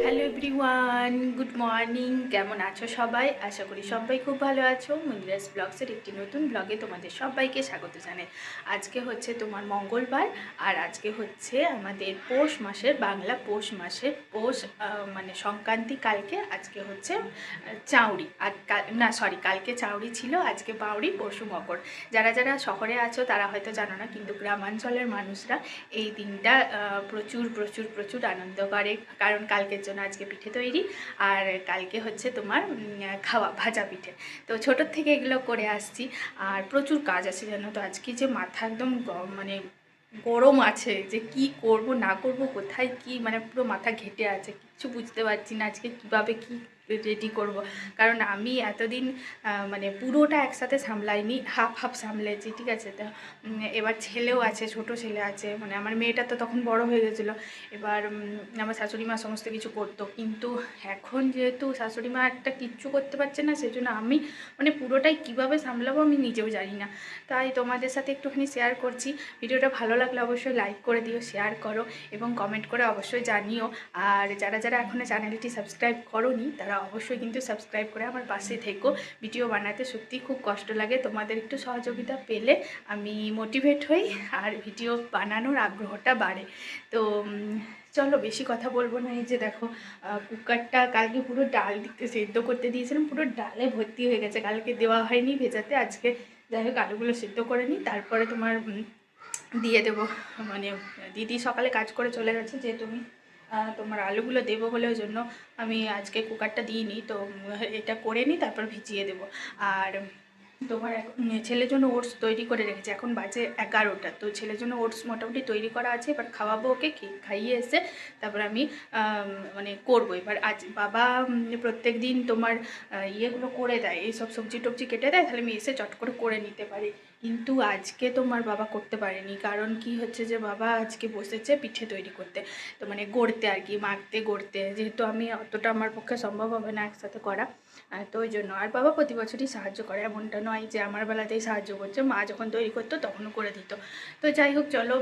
Hello everyone, good morning. কেমন আছো সবাই? আশা করি সবাই খুব ভালো আছো। মন্দিরাস ব্লগসের একটি নতুন ব্লগে তোমাদের সবাইকে স্বাগত জানাই। আজকে হচ্ছে তোমার মঙ্গলবার, আর আজকে হচ্ছে আমাদের পৌষ মাসের বাংলা পৌষ মাসের মানে সংক্রান্তি। কালকে আজকে হচ্ছে চাউরি, আর না সরি, কালকে চাউরি ছিল, আজকে বাউরি, পরশু মকর। যারা যারা শহরে আছো তারা হয়তো জানো না, কিন্তু গ্রামাঞ্চলের মানুষরা এই দিনটা প্রচুর প্রচুর প্রচুর আনন্দ করে, কারণ কালকের জন্য আজকে পিঠে তৈরি, আর কালকে হচ্ছে তোমার খাওয়া ভাজা পিঠে। তো ছোটোর থেকে এগুলো করে আসছি, আর প্রচুর কাজ আছে জানো তো। আজকে যে মাথা একদম মানে গরম আছে, যে কি করব না করব, কোথায় কি, মানে পুরো মাথা ঘেটে আছে, কিচ্ছু বুঝতে পারছি না আজকে কিভাবে কি রেডি করব। কারণ আমি এতদিন মানে পুরোটা একসাথে সামলাইনি, হাফ হাফ সামলেছি, ঠিক আছে। তো এবার ছেলেও আছে, ছোট ছেলে আছে, মানে আমার মেয়েটা তো তখন বড় হয়ে গেছিলো। এবার আমার শাশুড়ি মা সমস্ত কিছু করতো, কিন্তু এখন যেহেতু শাশুড়ি মা একটা কিচ্ছু করতে পারছে না, সেজন্য আমি মানে পুরোটাই কিভাবে সামলাবো আমি নিজেও জানি না। তাই তোমাদের সাথে একটুখানি শেয়ার করছি। ভিডিওটা ভালো লাগলে অবশ্যই লাইক করে দিও, শেয়ার করো এবং কমেন্ট করে অবশ্যই জানিও। আর যারা যারা এখনও চ্যানেলটি সাবস্ক্রাইব করোনি তারা অবশ্যই কিন্তু সাবস্ক্রাইব করে আমার পাশে থেকো। ভিডিও বানাতে সত্যিই খুব কষ্ট লাগে, তোমাদের একটু সহযোগিতা পেলে আমি মোটিভেট হই, আর ভিডিও বানানোর আগ্রহটা বাড়ে। তো চলো বেশি কথা বলবো না। এই যে দেখো, কুকারটা কালকে পুরো ডাল দিতে সেদ্ধ করতে দিয়েছিলাম, পুরো ডালে ভর্তি হয়ে গেছে, কালকে দেওয়া হয়নি ভেজাতে। আজকে যাই হোক আলুগুলো সেদ্ধ করে নিই, তারপরে তোমার দিয়ে দেবো। মানে দিদি সকালে কাজ করে চলে গেছে, যেহেতু আমি তোমার আলুগুলো দেবো বলে ওই জন্য আমি আজকে কুকারটা দিইনি। তো এটা করে নিই, তারপর ভিজিয়ে দেবো। আর তোমার ছেলের জন্য ওটস তৈরি করে রেখেছি, এখন বাজে 11টা। তো ছেলের জন্য ওটস মোটামুটি তৈরি করা আছে, এবার খাওয়াবো ওকে, খাইয়ে এসে তারপর আমি মানে করবো। এবার আজ বাবা প্রত্যেক দিন তোমার ইয়েগুলো করে দেয়, এইসব সবজি টবজি কেটে দেয়, তাহলে আমি এসে চট করে নিতে পারি। কিন্তু আজকে তোমার বাবা করতে পারেনি, কারণ কি হচ্ছে যে বাবা আজকে বসেছে পিঠে তৈরি করতে, তো মানে গড়তে আর কি, মাখতে গড়তে, যেহেতু আমি অতটা আমার পক্ষে সম্ভব হবে না একসাথে করা। তো ওই জন্য। আর বাবা প্রতি বছরই সাহায্য করে, এমনটা নয় যে আমার বেলাতেই সাহায্য করছে, মা যখন তৈরি করতো তখনও করে দিত। তো যাই হোক চলো,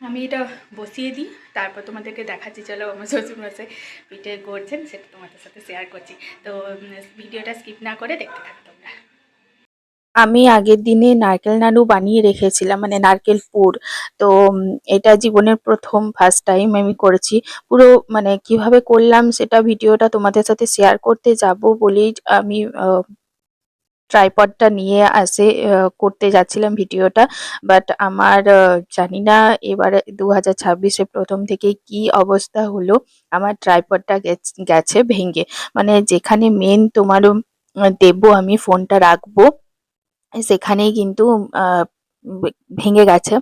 আমি এটা বসিয়ে দিই, তারপর তোমাদেরকে দেখাচ্ছি। চলো, আমার শ্বশুরমশাই পিঠে গড়ছেন, সেটা তোমাদের সাথে শেয়ার করছি। তো ভিডিওটা স্কিপ না করে দেখতে থাকো তোমরা। আমি আগের দিনে নারকেল নাড়ু বানিয়ে রেখেছিলাম, মানে নারকেল পুর। তো এটা জীবনের প্রথম ফার্স্ট টাইম আমি করেছি। পুরো মানে কিভাবে করলাম সেটা ভিডিওটা তোমাদের সাথে শেয়ার করতে যাব বলেই আমি ট্রাইপডটা নিয়ে করতে যাচ্ছিলাম ভিডিওটা। বাট আমার জানি না এবারে 2026-এ প্রথম থেকে কি অবস্থা হলো, আমার ট্রাইপডটা গেছে ভেঙে। মানে যেখানে মেন তোমার দেবো আমি ফোনটা রাখবো, সেখানেই কিন্তু আহ, ভেঙে গেছে।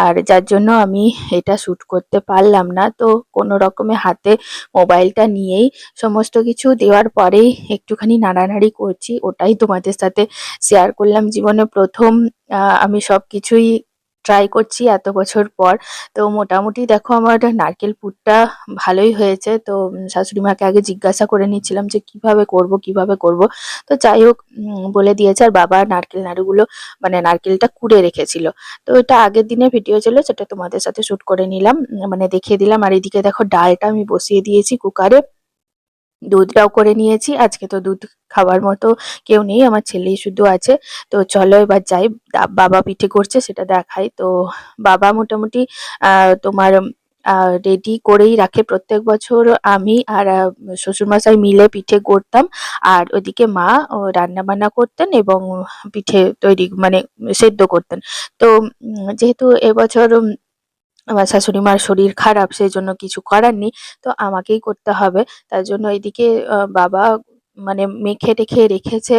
আর যার জন্য আমি এটা শ্যুট করতে পারলাম না। তো কোনো রকমে হাতে মোবাইলটা নিয়েই সমস্ত কিছু দেওয়ার পরেই একটুখানি নাড়ানাড়ি করছি, ওটাই তোমাদের সাথে শেয়ার করলাম। জীবনে প্রথম আমি সবকিছুই ট্রাই করছি এত বছর পর। তো মোটামুটি দেখো আমার নারকেল পুরটা ভালোই হয়েছে। তো শাশুড়ি মাকে আগে জিজ্ঞাসা করে নিচ্ছিলাম যে কিভাবে করব। তো যাই হোক বলে দিয়েছে। আর বাবা নারকেল নাড়ুগুলো মানে নারকেলটা কুড়ে রেখেছিল। তো এটা আগের দিনের ভিডিও ছিল, সেটা তোমাদের সাথে শুট করে নিলাম, মানে দেখিয়ে দিলাম। আর এদিকে দেখো ডালটা আমি বসিয়ে দিয়েছি কুকারে, দুধটাও করে নিয়েছি। আজকে তো দুধ খাওয়ার মতো কেউ নেই, আমার ছেলেই শুধু আছে। তো চলো এবার যাই, বাবা পিঠে করছে সেটা দেখাই। তো বাবা মোটামুটি তোমার রেডি করেই রাখে প্রত্যেক বছর। আমি আর শ্বশুরমশাই মিলে পিঠে করতাম, আর ওদিকে মা রান্না বান্না করতেন এবং পিঠে তৈরি মানে সেদ্ধ করতেন। তো যেহেতু এবছর আমার শাশুড়ি মার শরীর খারাপ, সেই জন্য কিছু করার নেই, তো আমাকেই করতে হবে। তার জন্য এদিকে বাবা মানে মেখে টেখে রেখেছে।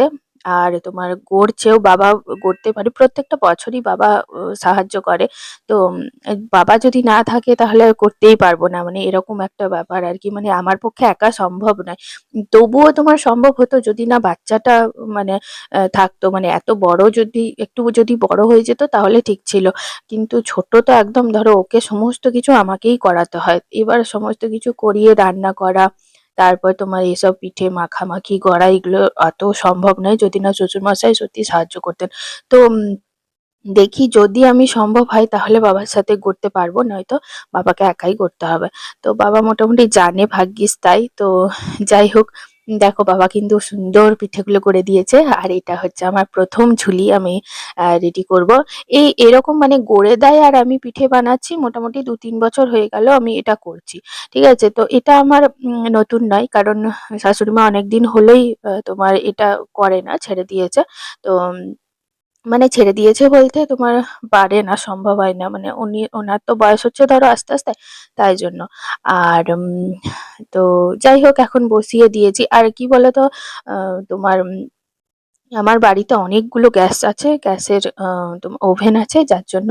আর তোমার গড়ছেও, বাবা গড়তে পারে, প্রত্যেকটা বছরই বাবা সাহায্য করে। তো বাবা যদি না থাকে তাহলে আর করতেই পারবো না, মানে এরকম একটা ব্যাপার আর কি। মানে আমার পক্ষে একা সম্ভব নয়। তবুও তোমার সম্ভব হতো যদি না বাচ্চাটা মানে থাকতো, মানে এত বড় যদি একটু যদি বড় হয়ে যেত তাহলে ঠিক ছিল। কিন্তু ছোট তো একদম, ধরো ওকে সমস্ত কিছু আমাকেই করাতে হয়। এবার সমস্ত কিছু করিয়ে রান্না করা, তারপর তোমার এসব পিঠে মাখামাখি করা, এগুলো অত সম্ভব নয় যদি না শ্বশুরমশাই সত্যি সাহায্য করতেন। তো দেখি যদি আমি সম্ভব হয় তাহলে বাবার সাথে করতে পারবো, নয়তো বাবাকে একাই করতে হবে। তো বাবা মোটামুটি জানে ভাগ্যিস তাই। তো যাই হোক, দেখো বাবা কিন্তু সুন্দর পিঠেগুলো করে দিয়েছে। আর এটা হচ্ছে আমার ১ম ঝুলি আমি রেডি করব। এরকম মানে গড়ে দেয় আর আমি পিঠে বানাচ্ছি মোটামুটি ২-৩ বছর হয়ে গেল আমি এটা করছি। ঠিক আছে? তো এটা আমার নতুন নয়। কারণ শাশুড়ি মা অনেকদিন হলেই তোমার এটা করে না, ছেড়ে দিয়েছে। তো মানে ছেড়ে দিয়েছে বলতে তোমার পারে না, সম্ভব হয় না। মানে ওনার তো বয়স হচ্ছে ধরো আস্তে, আস্তে, তাই জন্য। আর তো যাই হোক এখন বসিয়ে দিয়েছি। আর কি বলতো তোমার আমার বাড়িতে অনেকগুলো গ্যাস আছে, গ্যাসের ওভেন আছে, যার জন্য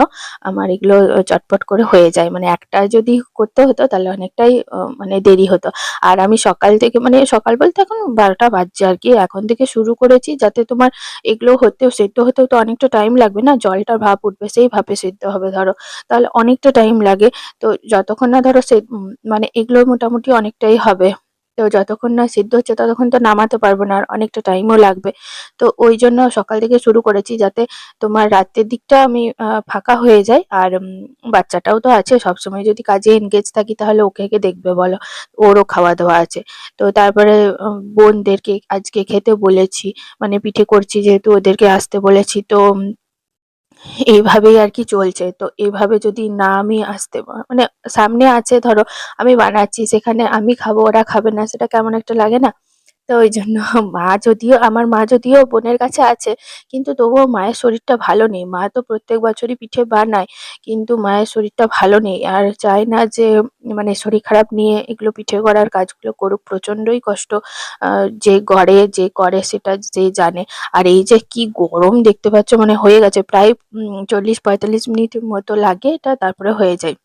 আমার এগুলো চটপট করে হয়ে যায়। মানে একটা যদি করতে হতো তাহলে অনেকটাই মানে দেরি হতো। আর আমি সকাল থেকে মানে সকাল বলতে এখন ১২টা বাজছে আর কি, এখন থেকে শুরু করেছি যাতে তোমার এগুলো সেদ্ধ হতেও তো অনেকটা টাইম লাগবে না, জলটার ভাপ উঠবে সেই ভাপে সেদ্ধ হবে ধরো, তাহলে অনেকটা টাইম লাগে। তো যতক্ষণ না ধরো মানে এগুলো মোটামুটি অনেকটাই হবে। তো যতক্ষণ না সিদ্ধ হচ্ছে ততক্ষণ তো নামাতে পারবো না, আর অনেকটা টাইমও লাগবে। তো ওই জন্য সকাল থেকে শুরু করেছি যাতে তোমার রাতের দিকটা আমি ফাঁকা হয়ে যায়। আর বাচ্চাটাও তো আছে, সবসময় যদি কাজে এনগেজ থাকি তাহলে ওকে কে দেখবে বলো, ওরও খাওয়া দাওয়া আছে। তো তারপরে বোনদেরকে আজকে খেতে বলেছি, মানে পিঠে করছি যেহেতু ওদেরকে আসতে বলেছি। তো এইভাবেই আর কি চলছে। তো এভাবে যদি না আমি আসতে মানে সামনে আছে ধরো আমি বানাচ্ছি, সেখানে আমি খাবো ওরা খাবে না, সেটা কেমন একটা লাগে না? তো ওই জন্য আমার মা যদিও বোনের কাছে আছে, কিন্তু তবুও মায়ের শরীরটা ভালো নেই। মা তো প্রত্যেক বছরই পিঠে বানায়, কিন্তু মায়ের শরীরটা ভালো নেই। আর চায় না যে মানে শরীর খারাপ নিয়ে এগুলো পিঠে করার কাজগুলো করুক। প্রচন্ডই কষ্ট যে করে সেটা যে জানে। আর এই যে কি গরম দেখতে পাচ্ছ, মানে হয়ে গেছে প্রায় ৪০-৪৫ মিনিটের মতো লাগে এটা, তারপরে হয়ে যায়।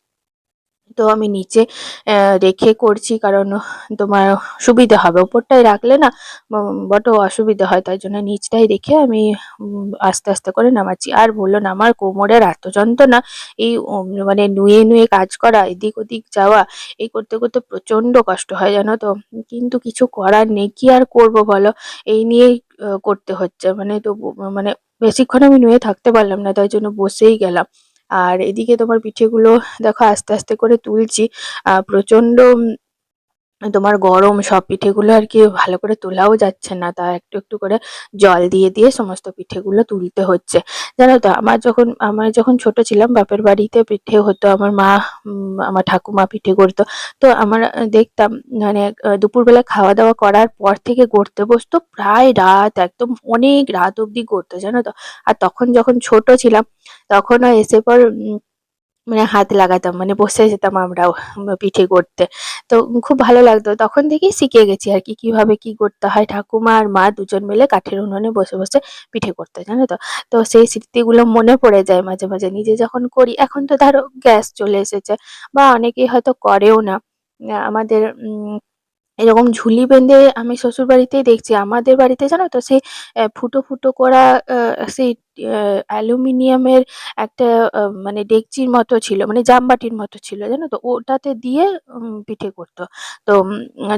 তো আমি নিচে রেখে করছি, কারণ তোমার সুবিধে হবে। ওপরটায় রাখলে না বড্ড অসুবিধে হয়। তাই জন্য নিচটায় রেখে আমি আস্তে, আস্তে করে নামাচ্ছি। আর বললো না আমার কোমরের এত যন্ত্রণা, এই মানে নুয়ে, নুয়ে কাজ করা, এদিক ওদিক যাওয়া, এই করতে, করতে প্রচন্ড কষ্ট হয় জানো তো? কিন্তু কিছু করার নেই। কি আর করব বলো? এই নিয়েই করতে হচ্ছে। মানে তবু মানে বেশিক্ষণ আমি নুয়ে থাকতে পারলাম না। তাই জন্য বসেই গেলাম। আর এদিকে তোমার পিঠেগুলো দেখো আস্তে, আস্তে করে তুলছি। প্রচন্ড তোমার গরম, সব পিঠেগুলো আর কি ভালো করে তোলাও যাচ্ছে না। তা একটু, একটু করে জল দিয়ে, দিয়ে সমস্ত পিঠেগুলো তুলতে হচ্ছে। জানো তো আমার যখন ছোট ছিলাম বাপের বাড়িতে পিঠে হতো। আমার মা আমার ঠাকুমা পিঠে করতো। তো আমরা দেখতাম মানে দুপুরবেলা খাওয়া-দাওয়া করার পর থেকে গড়তে বসতো প্রায় রাত, একদম অনেক রাত অব্দি গড়তো, জানো তো? আর তখন যখন ছোট ছিলাম তখনও এসে পর মানে হাত লাগাতাম, মানে বসে যেতাম আমরাও পিঠে করতে। তো খুব ভালো লাগতো। তখন থেকেই শিখে গেছি আরকি কিভাবে কি করতে হয়। ঠাকুমা আর মা দুজন মিলে কাঠের উনুনে বসে, বসে পিঠে করতো, জানো তো? তো সেই স্মৃতিগুলো মনে পড়ে যায় মাঝে, মাঝে নিজে যখন করি। এখন তো ধরো গ্যাস চলে এসেছে বা অনেকেই হয়তো করেও না। আমাদের এরকম ঝুলি বেঁধে আমি শ্বশুরবাড়িতেই দেখছি। আমাদের বাড়িতে জানো তো সেই ফুটো, ফুটো করা সেই অ্যালুমিনিয়ামের একটা মানে ডেকচির মতো ছিল, মানে জামবাটির মতো ছিল, জানো তো? ওটাতে দিয়ে পিঠে করত। তো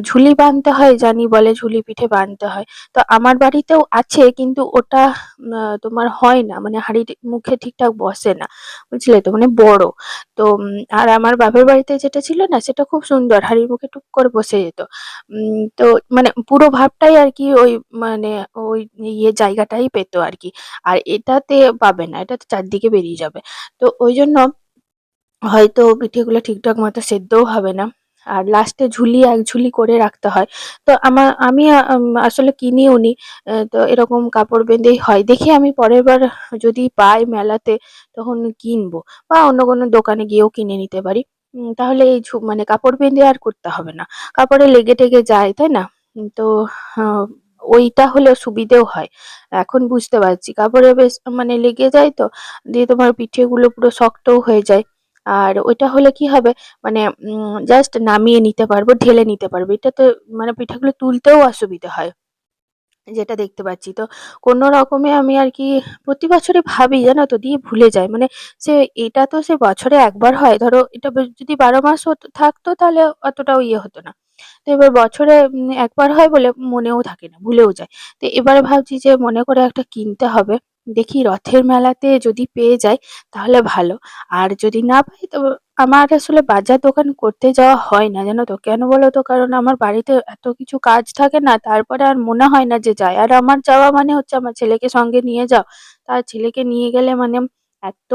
ঝুলি বানতে হয় জানি, বলে ঝুলি পিঠে বানতে হয়। তো আমার বাড়িতেও আছে, কিন্তু ওটা তোমার হয় না। মানে হাঁড়ির মুখে ঠিকঠাক বসে না। বুঝলে তো? মানে বড়। তো আর আমার বাপের বাড়িতে যেটা ছিল না সেটা খুব সুন্দর। হাঁড়ির মুখে টুক করে বসে যেত। তো মানে পুরো ভাবটাই আরকি ওই মানে ওই জায়গাটাই পেত আরকি। আর এটাতে পাবে না। এটাতে চারদিকে বেরিয়ে যাবে। তো ঐজন্য হয়তো পিঠেগুলো ঠিকঠাক মতো সেদ্ধও হবে না। আর লাস্টে এক ঝুলি করে রাখতে হয়। তো আমি আসলে কিনিও নি। তো এরকম কাপড় বেঁধেই হয়। দেখি আমি পরের বার যদি পাই মেলাতে তখন কিনবো, বা অন্য কোনো দোকানে গিয়েও কিনে নিতে পারি। তাহলে এই মানে কাপড় বেঁধে আর করতে হবে না। কাপড়ে লেগে-টেগে যায়, তাই না? তো আ ওইটা হলে সুবিধেও হয়। এখন বুঝতে পারছি। কাপড়ে বেশ মানে লেগে যায় তো, দিয়ে তোমার পিঠেগুলো পুরো শক্তও হয়ে যায়। আর ওইটা হলে কি হবে, মানে জাস্ট নামিয়ে নিতে পারবো, ঢেলে নিতে পারবো। এটাতে মানে পিঠাগুলো তুলতেও অসুবিধা হয়। যেটা দেখতে পাচ্ছি। তো কোনো রকমে আমি আরকি প্রতি বছরই ভাবি জানো তো? দিয়ে ভুলে যাই। মানে সে এটা তো সে বছরে একবার হয়। ধরো এটা যদি ১২ মাস থাকতো তাহলে অতটাও ইয়ে হতো না। তো এবার বছরে একবার হয় বলে মনেও থাকে না, ভুলেও যায়। তো এবারে ভাবছি যে মনে করে একটা কিনতে হবে। দেখি রথের মেলাতে যদি পেয়ে যাই তাহলে ভালো। আর যদি না পাই তো আমার আসলে বাজার দোকান করতে যাওয়া হয় না, জানো তো। কেন বলো তো? কারণ আমার বাড়িতে এত কিছু কাজ থাকে না, তারপরে আর মনে হয় না যে যাই। আর আমার যাওয়া মানে হচ্ছে আমার ছেলেকে সঙ্গে নিয়ে যাও। তার ছেলেকে নিয়ে গেলে মানে এত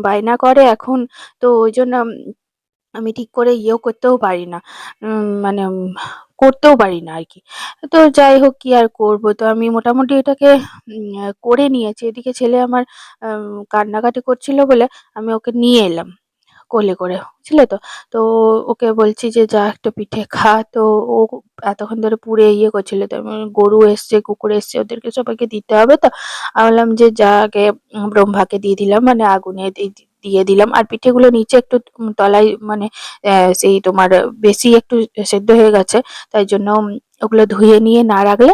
বায়না করে এখন, তো ওই জন্য আমি ঠিক করে ইয়েও করতেও পারি না। মানে করতেও পারি না আরকি। তো যাই হোক, কি আর করব? তো আমি মোটামুটি এটাকে করে নিয়েছি। এদিকে ছেলে আমার কান্নাকাটি করছিল বলে আমি ওকে নিয়ে এলাম কোলে করে, বুঝলে তো? তো ওকে বলছি যে, "যা একটা পিঠে খা।" তো ও এতক্ষণ ধরে পুড়ে ইয়ে করছিল। তো আমি গরু এসছে, কুকুর এসছে, ওদেরকে সবাইকে দিতে হবে তো। আমি বললাম যে, "যা আগে ব্রহ্মাকে দিয়ে দিলাম।" মানে আগুনে দিয়ে দিলাম। আর পিঠেগুলো নিচে একটু তলায় মানে সেই তোমার বেশি একটু সেদ্ধ হয়ে গেছে। তাই জন্য ওগুলো ধুয়ে নিয়ে না রাখলে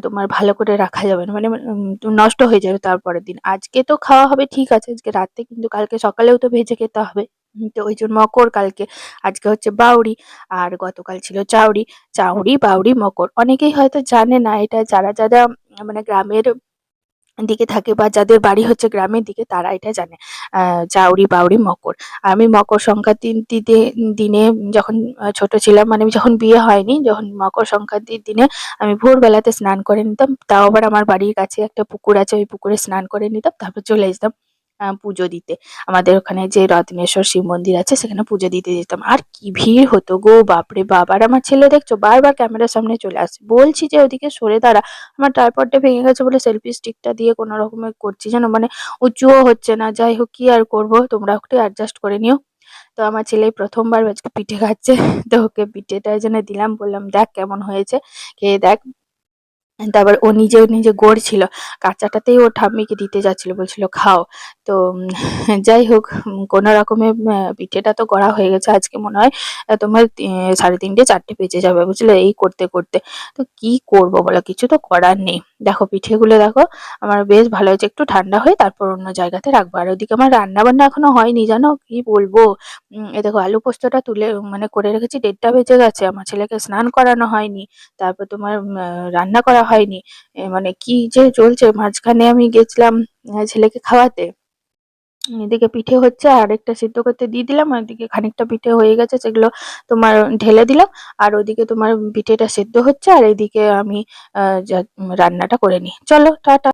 তোমার ভালো করে রাখা যাবে না। মানে নষ্ট হয়ে যাবে তারপরের দিন। আজকে তো খাওয়া হবে ঠিক আছে, আজকে রাতে, কিন্তু কালকে সকালেও তো ভেজে খেতে হবে। তো ওইজন্য মকর কালকে। আজকে হচ্ছে বাউড়ি, আর গতকাল ছিল চাউড়ি। চাউড়ি, বাউড়ি, মকর। অনেকেই হয়তো জানে না এটা, যারা মানে গ্রামের দিকে থাকে বা যাদের বাড়ি হচ্ছে গ্রামের দিকে তারা এটা জানে। চাউরি, বাউরি, মকর। আমি মকর সংক্রান্তির দিনে যখন ছোট ছিলাম, মানে যখন বিয়ে হয়নি, যখন মকর সংক্রান্তির দিনে আমি ভোরবেলাতে স্নান করে নিতাম। তাও আবার আমার বাড়ির কাছে একটা পুকুর আছে, ওই পুকুরে স্নান করে নিতাম। তারপর চলে যেতাম পুজো দিতে। আমাদের ওখানে যে রত্নেশ্বর শিব মন্দির আছে সেখানে পুজো দিতে যেতাম। আর কি ভিড় হতো গো, বাপরে বাপ! আর আমার ছেলে দেখছো বারবার ক্যামেরার সামনে চলে আসে। বলছি যে ওদিকে সরে দাঁড়া। আমার ট্রাইপডটা ভেঙে গেছে বলে সেলফি স্টিকটা দিয়ে কোনো রকমে করছি, জানো। মানে উঁচুও হচ্ছে না। যাই হোক, কি আর করব, তোমরা একটু অ্যাডজাস্ট করে নিও। তো আমার ছেলে প্রথমবার আজকে পিঠে খাচ্ছে। তো ওকে পিঠেটা এই জন্য দিলাম, বললাম দেখ কেমন হয়েছে, খেয়ে দেখ। তারপর ও নিজেও নিজে গড়ছিল। কাঁচাটাতেই ও ঠাম্মিকে দিতে যাচ্ছিল, বলছিল খাও। তো যাই হোক, কোনো রকমে পিঠেটা তো গড়া হয়ে গেছে। আজকে মনে হয় তোমার 3:30 4টে বেজে যাবে, বুঝলে, এই করতে করতে। তো কি করব বলো, কিছু তো করার নেই। দেখো পিঠেগুলো দেখো, আমার বেশ ভালো হয়েছে। একটু ঠান্ডা হয়ে তারপর অন্য জায়গাতে রাখবো। আর ওদিকে আমার রান্না বান্না এখনো হয়নি, জানো, কি বলবো। এই দেখো আলু পোস্তটা তুলে মানে করে রেখেছি, 1:30 বেজে গেছে। আমার ছেলেকে স্নান করানো হয়নি। তারপর তোমার রান্না করা হয়নি। মানে কি যে চলছে! মাঝখানে আমি গেছিলাম ছেলেকে খাওয়াতে। এদিকে পিঠে হচ্ছে, আরেকটা সিদ্ধ করতে দিয়ে দিলাম। আর এদিকে খানিকটা পিঠে হয়ে গেছে, সেগুলো তোমার ঢেলে দিলাম। আর ওদিকে তোমার পিঠেটা সেদ্ধ হচ্ছে, আর এদিকে আমি রান্নাটা করে নিই। চলো, টাটা।